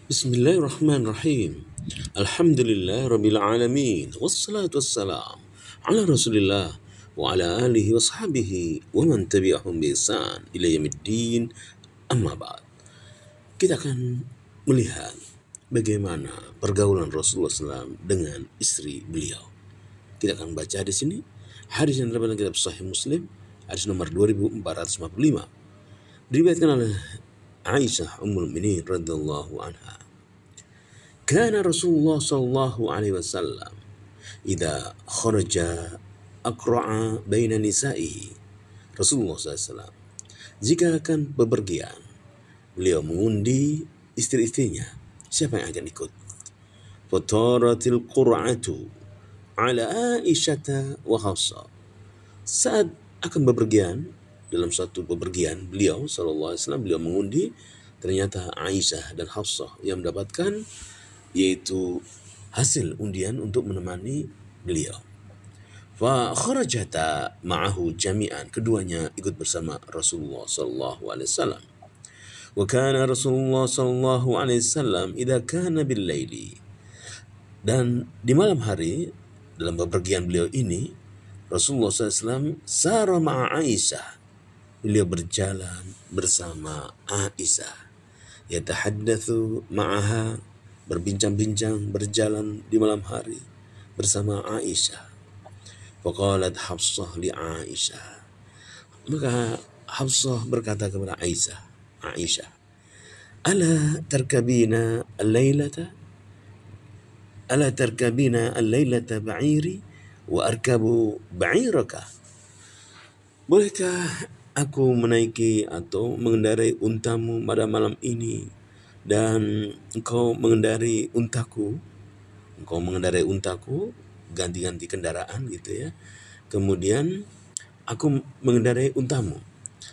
Bismillahirrahmanirrahim. Alhamdulillah rabbil alamin. Wassalatu wassalam ala Rasulillah wa ala alihi wa sahbihi wa man tabi'ahum bi ihsan ila yaumiddin. Amma ba'd. Kita akan melihat bagaimana pergaulan Rasulullah SAW dengan istri beliau. Kita akan baca di sini hadis yang terdapat dalam kitab Sahih Muslim, hadis nomor 2455. Diriwayatkan oleh Aisyah Ummul Mukminin radhiyallahu anha. Kana Rasulullah sallallahu alaihi wasallam idza kharaja aqra'a baina nisa'ihi. Rasulullah SAW jika akan bepergian, beliau mengundi istri-istrinya siapa yang akan ikut. Fataratil qur'atu ala Aisyata wa Hafsah. Saat akan bepergian, dalam satu bepergian beliau sallallahu alaihi wasallam, beliau mengundi, ternyata Aisyah dan Hafsah yang mendapatkan yaitu hasil undian untuk menemani beliau. Fa kharajata ma'ahu jami'an, keduanya ikut bersama Rasulullah sallallahu alaihi wasallam. Wa kana Rasulullah sallallahu alaihi wasallam idza kana bil laili, dan di malam hari dalam bepergian beliau ini Rasulullah SAW sara ma'a Aisyah, beliau berjalan bersama Aisyah, yatahaddatsu ma'aha, berbincang-bincang, berjalan di malam hari bersama Aisyah. Faqalat Hafsah li Aisyah, maka Hafsah berkata kepada Aisyah, ala tarkabina al-lailata, ala tarkabina al-lailata ba'iri wa arkabu ba'iraka. Bolehkah aku menaiki atau mengendarai untamu pada malam ini dan engkau mengendarai untaku, ganti-ganti kendaraan gitu ya. Kemudian aku mengendarai untamu,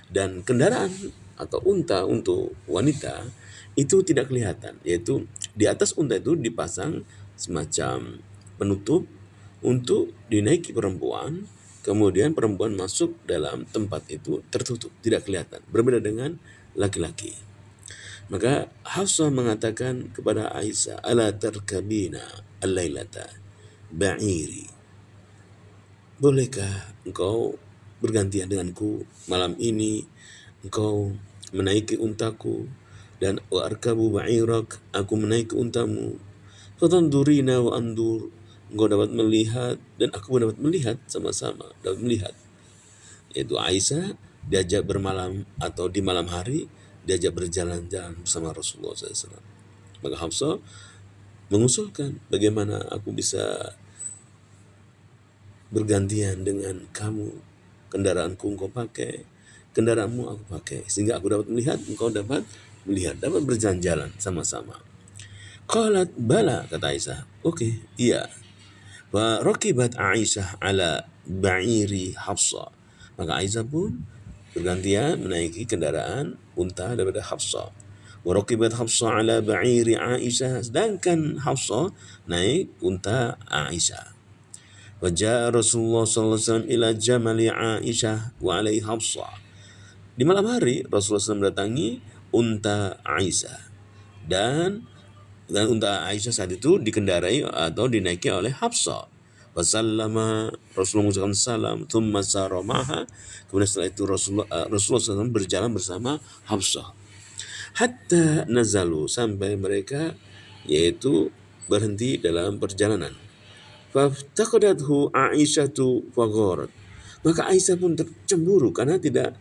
dan kendaraan atau unta untuk wanita itu tidak kelihatan, yaitu di atas unta itu dipasang semacam penutup untuk dinaiki perempuan, kemudian perempuan masuk dalam tempat itu tertutup, tidak kelihatan, berbeda dengan laki-laki. Maka Hafsah mengatakan kepada Aisyah, ala tarkabina al-lailata ba'iri, bolehkah engkau bergantian denganku malam ini, engkau menaiki untaku, dan wa arkabu ba'irak, aku menaiki untamu. Fatandurina wa andur, engkau dapat melihat dan aku dapat melihat, sama-sama dapat melihat. Yaitu Aisyah diajak bermalam atau di malam hari diajak berjalan-jalan bersama Rasulullah SAW. Maka Hafsah mengusulkan, bagaimana aku bisa bergantian dengan kamu, kendaraanku engkau pakai, kendaraanmu aku pakai, sehingga aku dapat melihat, engkau dapat melihat, dapat berjalan-jalan sama-sama. Qalat bala, kata Aisyah, oke, iya. Wa rakibat Aisyah ala ba'iri Hafsah, maka Aisyah pun bergantian menaiki kendaraan unta daripada Hafsah. Wa rakibat Hafsah ala ba'iri Aisyah, sedangkan Hafsah naik unta Aisyah. Wa jaa Rasulullah sallallahu alaihi wasallam ila jamali Aisyah wa alaihi Hafsah. Di malam hari Rasulullah SAW mendatangi unta Aisyah, dan unta Aisyah saat itu dikendarai atau dinaiki oleh Hafsah. Wasallama, Rasulullah mengucapkan salam, thumma sara ma'ha, kemudian setelah itu Rasulullah SAW berjalan bersama Hafsah. Hatta nazalu, sampai mereka yaitu berhenti dalam perjalanan. Faftaqadathu Aisyatu fagharat, maka Aisyah pun tercemburu karena tidak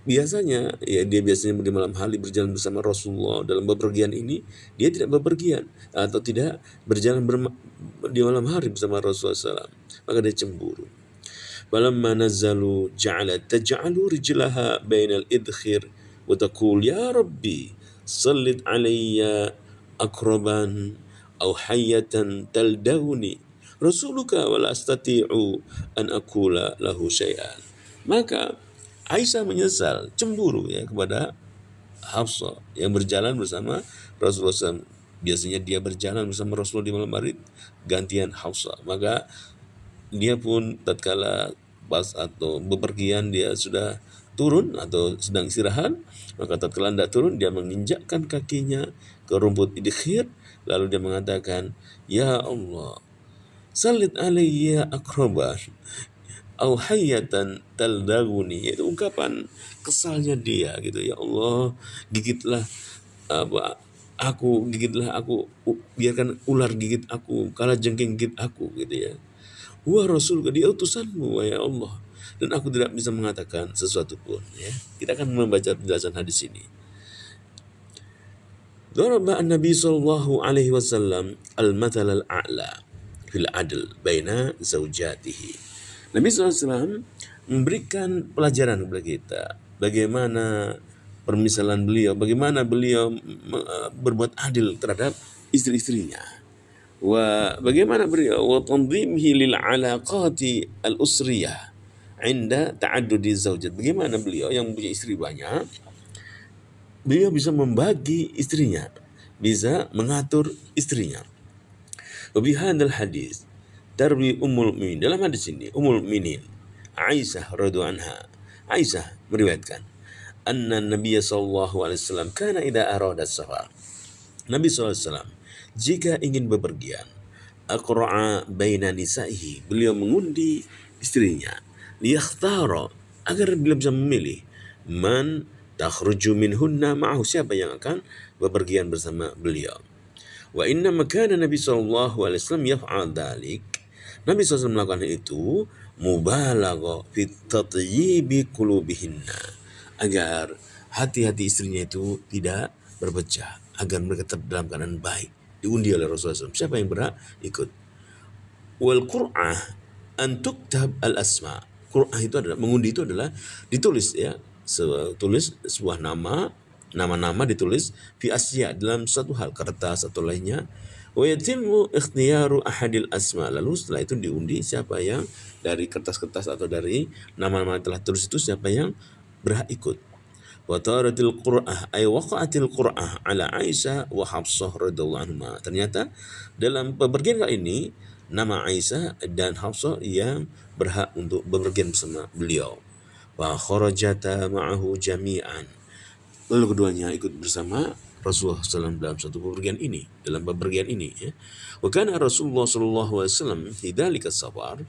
biasanya, ya dia biasanya di malam hari berjalan bersama Rasulullah. Dalam bepergian ini dia tidak bepergian atau tidak berjalan di malam hari bersama Rasulullah SAW, maka dia cemburu. Falamma nazalu ja'alat taj'alu rijlaha bainal idkhir wa taqul ya rabbi sallit alayya akraban aw hayyatan taldawni rasuluka wa la astati'u an aqula lahu syai'an. Maka Aisyah menyesal, cemburu ya kepada Hafsah yang berjalan bersama Rasulullah SAW. Biasanya dia berjalan bersama Rasulullah di malam hari, gantian Hafsah. Maka dia pun tatkala pas atau bepergian dia sudah turun atau sedang istirahat, maka tatkala hendak turun dia menginjakkan kakinya ke rumput idkhir, lalu dia mengatakan, ya Allah, salit alayya akraban au hayyatan taldaguni, itu ungkapan kesalnya dia gitu. Ya Allah, gigitlah apa gigitlah aku, biarkan ular gigit aku, kalajengking gigit aku gitu ya. Wa Rasul, dia utusanmu ya Allah, dan aku tidak bisa mengatakan sesuatu pun ya. Kita akan membaca penjelasan hadis ini. Daraba an-Nabi sallallahu alaihi wasallam al-mathal al-a'la fil adl baina zaujatihi. Nabi SAW memberikan pelajaran kepada kita bagaimana permisalan beliau, bagaimana beliau berbuat adil terhadap istri-istrinya. Wa bagaimana beliau wa tanzimhi lil alaqati al-usriyah 'inda ta'addudi zaujat. Bagaimana beliau yang punya istri banyak, beliau bisa membagi istrinya, bisa mengatur istrinya. Wa bihadzal hadis tarwi ummul mukminin, dalam hadis ini ummul mukminin Aisyah radhiyallahu anha, Aisyah meriwayatkan anna Nabi sallallahu alaihi wasallam kana idza arada safar, Nabi SAW jika ingin bepergian, aqra'a baina nisa'ihi, beliau mengundi istrinya, liyakhtara, agar beliau bisa memilih, man takhruju minhunna ma'ahu, siapa yang akan bepergian bersama beliau. Wa inna makana Nabi sallallahu alaihi wasallam yaf'al dzalik, Nabi SAW melakukan itu mubalagha fi tatyibi qulubihinna, agar hati-hati istrinya itu tidak berpecah, agar mereka tetap dalam keadaan baik. Diundi oleh Rasulullah SAW. Siapa yang berhak ikut? Wal qur'ah an tuktab al asma. Qur'ah itu adalah, mengundi itu adalah ditulis ya, tulis sebuah nama-nama ditulis fi asya, dalam satu hal, kertas atau lainnya. Wa yatimmu ikhtiyaru ahadil asma, lalu setelah itu diundi siapa yang dari kertas-kertas atau dari nama-nama yang telah tulis itu siapa yang berhak ikut. Wa taratil qur'ah ay waqa'atil qur'ah ala Aisyah wa Hafsah radhiyallahu anhuma. Ternyata dalam pepergian kali ini nama Aisyah dan Hafsah yang berhak untuk bepergian bersama beliau. Wa kharajata ma'ahu jami'an, lalu keduanya ikut bersama Rasulullah SAW dalam satu bepergian ini, ya. Wa kana Rasulullah sallallahu alaihi wasallam hidzalika safar,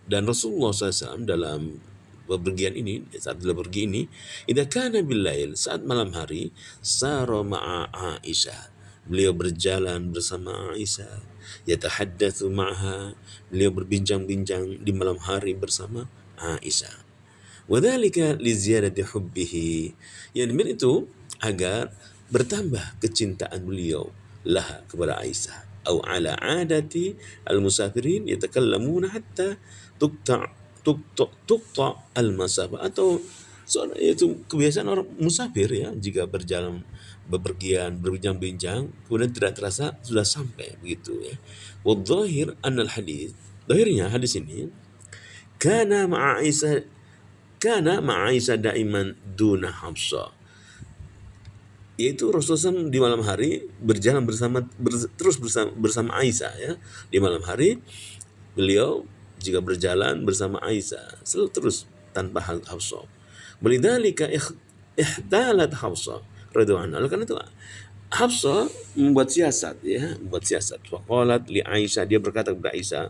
dan Rasulullah SAW dalam bepergian ini, saat beliau pergi ini, idza kana billail, saat malam hari, sara ma'a Aisyah, beliau berjalan bersama Aisyah, yatahaddatsu ma'ha, beliau berbincang-bincang di malam hari bersama Aisyah. Wa dzalika li ziyadati hubbihi, yang demikian itu agar bertambah kecintaan beliau laha, kepada Aisyah. Au ala adati al-musafirin yatakallamuna hatta tuqta al-masafah, atau itu kebiasaan orang musafir ya, jika berjalan bepergian berbincang-bincang kemudian tidak terasa sudah sampai begitu ya. Wa dhahir anal hadis, zahirnya hadis ini kana ma'a Aisyah daiman duna Hafsah, yaitu Rasulullah SAW di malam hari berjalan terus bersama Aisyah ya. Di malam hari beliau jika berjalan bersama Aisyah selalu terus tanpa Hafsah. Walidzalika ihtalat Hafsah radhiyallahu anha, karena itu Hafsah membuat siasat. Faqalat li Aisyah, dia berkata kepada Aisyah,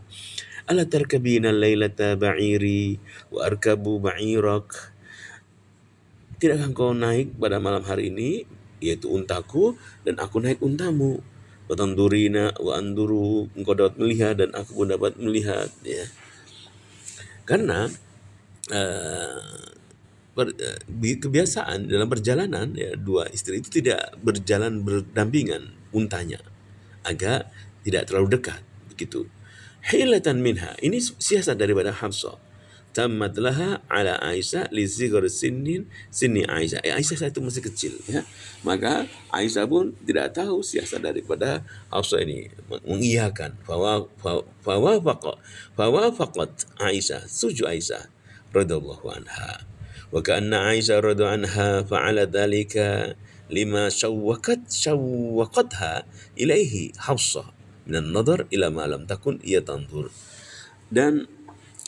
ala tarkabina lailata ba'iri wa arkabu ba'irak, tidakkah engkau naik pada malam hari ini, yaitu untaku dan aku naik untamu. Wa tandurina wa anduru, engkau dapat melihat dan aku pun dapat melihat ya. Karena kebiasaan dalam perjalanan ya, dua istri itu tidak berjalan berdampingan untanya, agar tidak terlalu dekat begitu. Hilatan minha, ini siasat daripada Hafsah. Tammat laha ala Aisyah li sighar sinni Aisyah. Aisyah saat itu masih kecil ya. Maka Aisyah pun tidak tahu siasat daripada Hafsah ini, mengiyakan. Fawafaqat Aisyah, setuju Aisyah radhiyallahu anha. Wa ka'anna Aisyah radhiyallahu anha fa'ala dzalika lima syawwaqatha ilaihi Hafsah min an-nadhar ila ma lam takun ia tanzur. Dan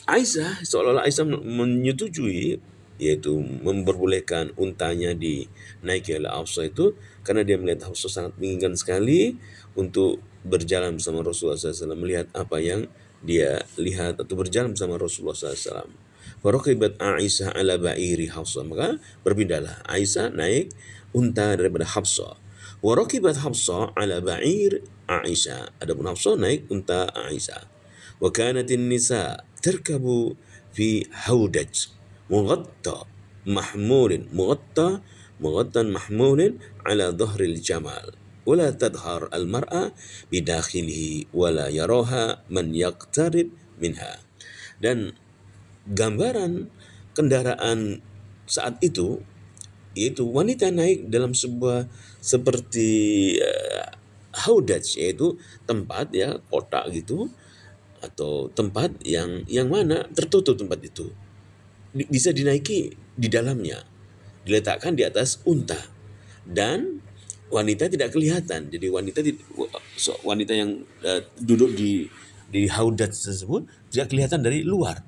Aisyah, seolah-olah Aisyah menyetujui yaitu memperbolehkan untanya dinaiki oleh Hafsah itu karena dia melihat Hafsah sangat menginginkan sekali untuk berjalan bersama Rasulullah SAW, melihat apa yang dia lihat atau berjalan bersama Rasulullah SAW. Faraqibat Aisyah ala ba'iri Hafsah, maka berpindahlah Aisyah naik unta daripada Hafsah. Waraqibat Hafsah ala ba'ir Aisyah, adapun Hafsah naik unta Aisyah. Wa kanatin nisa tarkabu fi haudaj مغطى مغطى محمول على ظهر الجمال ولا تظهر المرأة بداخله ولا يراها من يقترب منها. Dan gambaran kendaraan saat itu yaitu wanita naik dalam sebuah seperti haudaj, yaitu tempat ya kotak gitu, atau tempat yang mana tertutup tempat itu bisa dinaiki di dalamnya, diletakkan di atas unta dan wanita tidak kelihatan. Jadi wanita yang duduk di haudat tersebut tidak kelihatan dari luar.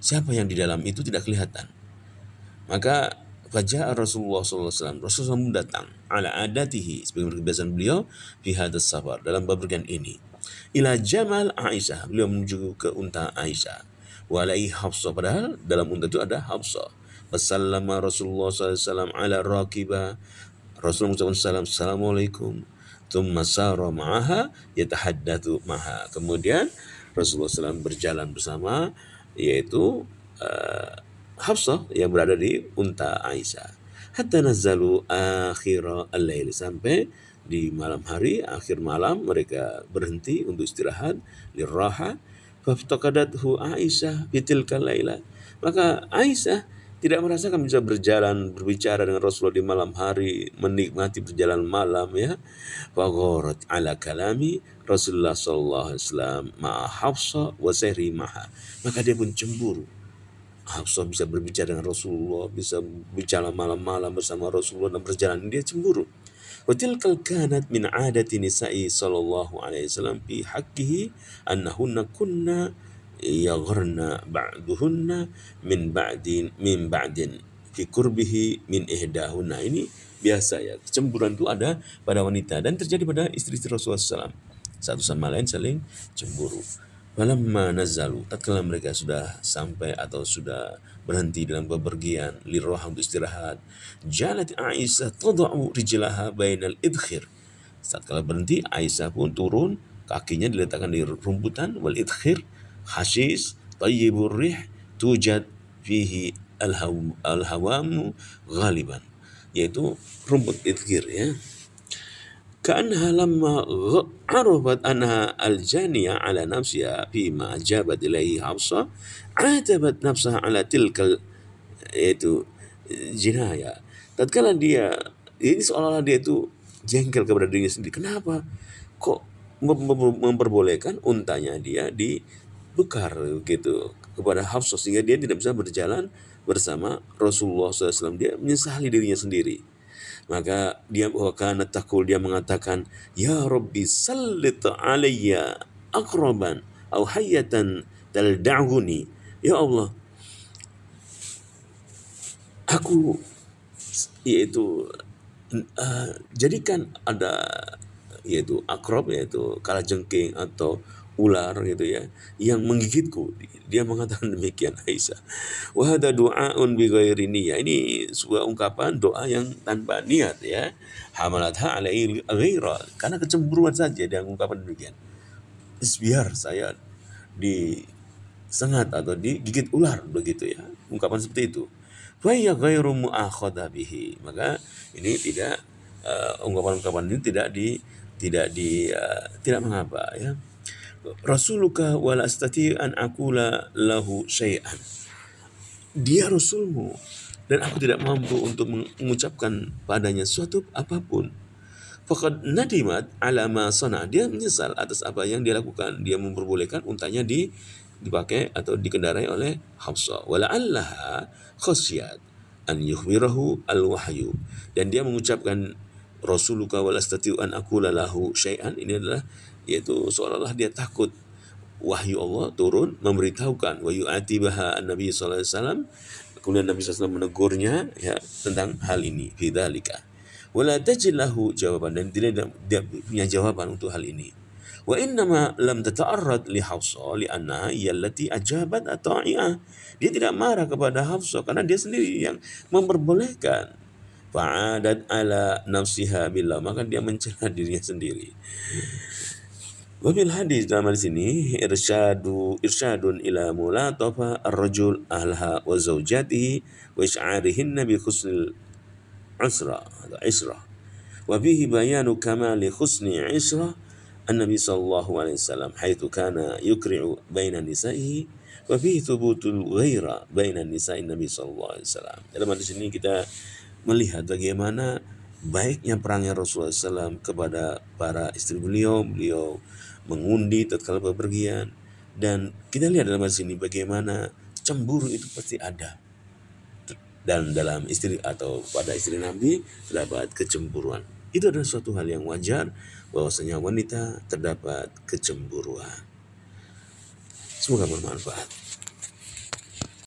Siapa yang di dalam itu tidak kelihatan. Maka faja'a Rasulullah SAW, Rasulullah datang ala adatihi, sebagai kebiasaan beliau fi hadas safar, dalam bepergian ini, ila jamal Aisyah, beliau menuju ke unta Aisyah, walai Hafsah, padahal dalam unta itu ada Hafsah. Wasallama Rasulullah SAW ala rakibah, Rasulullah mengucapkan salam, assalamualaikum, thumma sara ma'aha yatahaddatsu ma'aha, kemudian Rasulullah SAW berjalan bersama, yaitu Hafsah yang berada di unta Aisyah. Hatta nazzalu akhir al-lail, sampai di malam hari, akhir malam mereka berhenti untuk istirahat, liraha. Faftaqadathu Aisyah bitilkal laila, maka Aisyah tidak merasakan bisa berjalan berbicara dengan Rasulullah di malam hari, menikmati perjalanan malam ya. Fagharat ala kalami Rasulullah sallallahu alaihi wasallam ma'a Hafsah wa sayri maha, maka dia pun cemburu. Hafsah bisa berbicara dengan Rasulullah, bisa bicara malam-malam bersama Rasulullah dan berjalan, dia cemburu. Wa tilkal kanat min adati nisa'i sallallahu alaihi wasallam fi haqqihi annahunna kunna yagharna ba'duhunna min ba'din fi qurbihi min ihdahunna. Ini biasa ya, kecemburuan itu ada pada wanita dan terjadi pada istri-istri Rasulullah SAW. Satu sama lain saling cemburu. Falamma nazalu, tatkala mereka sudah sampai atau sudah berhenti dalam bepergian, lirroha untuk istirahat, jalat Aisyah tada'u rijlaha bainal idkhir. Tatkala berhenti, Aisyah pun turun, kakinya diletakkan di rumputan, wal idkhir hasis tayyibur rih tujad fihi al-hawamu ghaliban, yaitu rumput idkhir ya. كأنها لما عرفت أنها الجانية على نفسها فيما جابت إليه حفصة عاتبت نفسها على تلك itu jinaya. Tatkala dia ini seolah-olah dia itu jengkel kepada dirinya sendiri. Kenapa kok memperbolehkan untanya dia dibekar gitu kepada Hafsah sehingga dia tidak bisa berjalan bersama Rasulullah SAW. Dia menyesali dirinya sendiri. Maka dia wakana takul, dia mengatakan, ya Rabbi sallit alayya akraban au hayatan talda'uni, ya Allah, aku yaitu jadikan ada yaitu akrob, yaitu kalajengking atau ular gitu ya yang menggigitku. Dia mengatakan demikian Aisyah. Wa hada du'aun bi ghairi niyah, ini sebuah ungkapan doa yang tanpa niat ya. Hamalatha alai ghaira, karena kecemburuan saja dia mengungkapkan demikian. Biar saya disengat atau digigit ular begitu ya. Ungkapan seperti itu. Fa ya ghairu mu'akhadha bihi, maka ini tidak ungkapan-ungkapan ini tidak mengapa ya. Rasuluka wala astati an aqula lahu syai'an, dia Rasulmu dan aku tidak mampu untuk mengucapkan padanya suatu apapun. Faqad nadimat ala ma sana, dia menyesal atas apa yang dia lakukan. Dia memperbolehkan untanya dipakai atau dikendarai oleh Hafsah. Wala allaha khasyat an yukhbirahu al-wahyu, dan dia mengucapkan Rasuluka wala astati an aqula lahu syai'an, ini adalah yaitu seolah-olah dia takut wahyu Allah turun memberitahukan wa yu'atibaha an-nabi sallallahu alaihi wasallam, Kemudian Nabi SAW menegurnya ya tentang hal ini, bidzalika. Wala tajid lahu jawaban, dan tidak dia punya jawaban untuk hal ini. Wa innama lam tata'arrad li Hafsah li'annaha hiya allati ajabat at-ta'i'ah. Dia tidak marah kepada Hafsah karena dia sendiri yang memperbolehkan. Fa'adat ala nafsiha billah, maka dia mencela dirinya sendiri. Wabil hadis, dalam hadis ini irsyadun ila mulatafa ar-rajul ahliha wa zawjatihi wa isy'arihinna bi husnil isra wa bihi bayanu kamali husni isra an-nabi sallallahu alaihi wasallam haitsu kana yukri'u baina nisa'ihi wa fihi thubutul ghaira baina nisa'i nabi sallallahu alaihi wasallam. Dalam hadis ini kita melihat bagaimana baiknya perangnya Rasulullah SAW kepada para istri beliau mengundi tatkala bepergian, dan kita lihat dalam hadis ini bagaimana cemburu itu pasti ada, dan dalam istri atau pada istri Nabi terdapat kecemburuan. Itu adalah suatu hal yang wajar bahwasanya wanita terdapat kecemburuan. Semoga bermanfaat.